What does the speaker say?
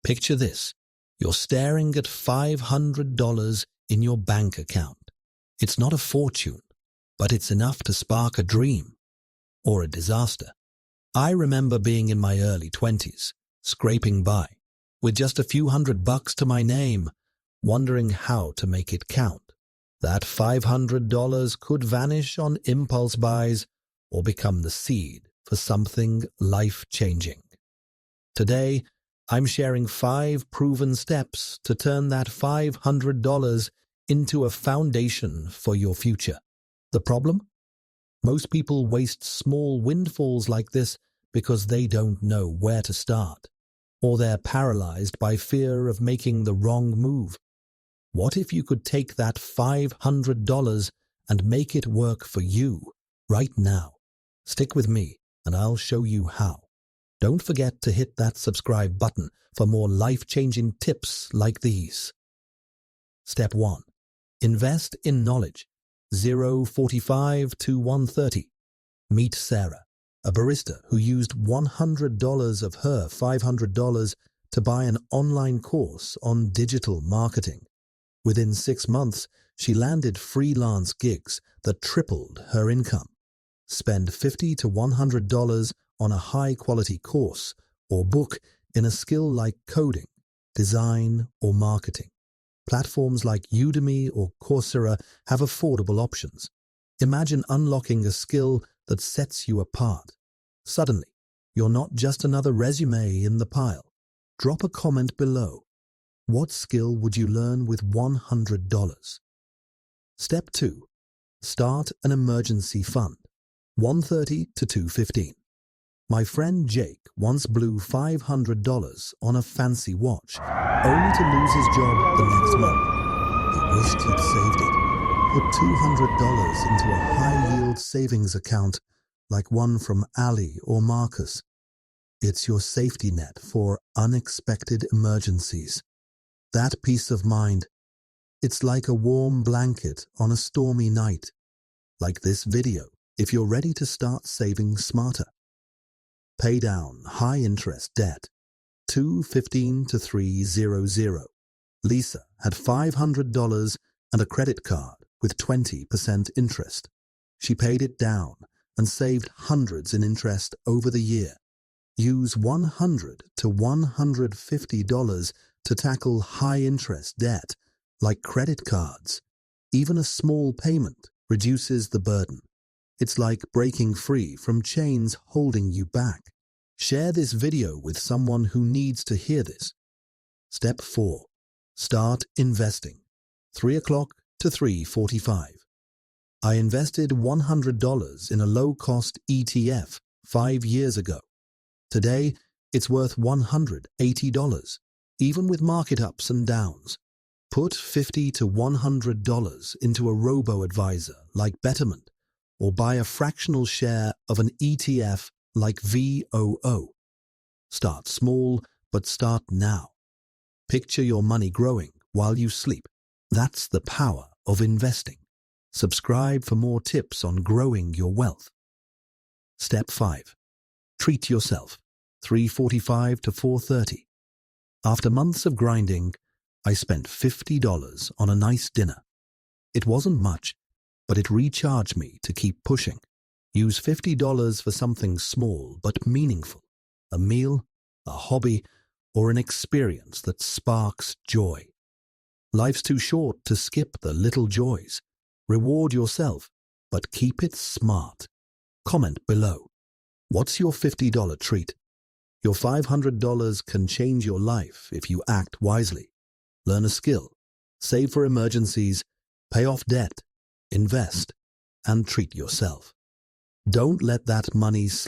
Picture this. You're staring at $500 in your bank account. It's not a fortune, but it's enough to spark a dream or a disaster. I remember being in my early 20s, scraping by, with just a few $100 to my name, wondering how to make it count. That $500 could vanish on impulse buys or become the seed for something life-changing. Today, I'm sharing 5 proven steps to turn that $500 into a foundation for your future. The problem? Most people waste small windfalls like this because they don't know where to start, or they're paralyzed by fear of making the wrong move. What if you could take that $500 and make it work for you right now? Stick with me and I'll show you how. Don't forget to hit that subscribe button for more life-changing tips like these. Step 1. Invest in knowledge. 0:45 to 1:30. Meet Sarah, a barista who used $100 of her $500 to buy an online course on digital marketing. Within 6 months, she landed freelance gigs that tripled her income. Spend $50 to $100 on a high-quality course or book in a skill like coding, design, or marketing. Platforms like Udemy or Coursera have affordable options. Imagine unlocking a skill that sets you apart. Suddenly, you're not just another resume in the pile. Drop a comment below. What skill would you learn with $100? Step 2. Start an emergency fund. 1:30 to 2:15. My friend Jake once blew $500 on a fancy watch, only to lose his job the next month. He wished he'd saved it. Put $200 into a high-yield savings account like one from Ali or Marcus. It's your safety net for unexpected emergencies. That peace of mind, it's like a warm blanket on a stormy night. Like this video, if you're ready to start saving smarter. Pay down high-interest debt. 2:15 to 3:00. Lisa had $500 and a credit card with 20% interest. She paid it down and saved hundreds in interest over the year. Use $100 to $150 to tackle high-interest debt, like credit cards. Even a small payment reduces the burden. It's like breaking free from chains holding you back. Share this video with someone who needs to hear this. Step 4. Start investing. 3 o'clock to 3:45. I invested $100 in a low-cost ETF 5 years ago. Today, it's worth $180, even with market ups and downs. Put $50 to $100 into a robo-advisor like Betterment, or buy a fractional share of an ETF like VOO. Start small, but start now. Picture your money growing while you sleep. That's the power of investing. Subscribe for more tips on growing your wealth. Step 5. Treat yourself. 3:45 to 4:30. After months of grinding, I spent $50 on a nice dinner. It wasn't much, but it recharged me to keep pushing. Use $50 for something small but meaningful. A meal, a hobby, or an experience that sparks joy. Life's too short to skip the little joys. Reward yourself, but keep it smart. Comment below. What's your $50 treat? Your $500 can change your life if you act wisely. Learn a skill, save for emergencies, pay off debt, invest, and treat yourself. Don't let that money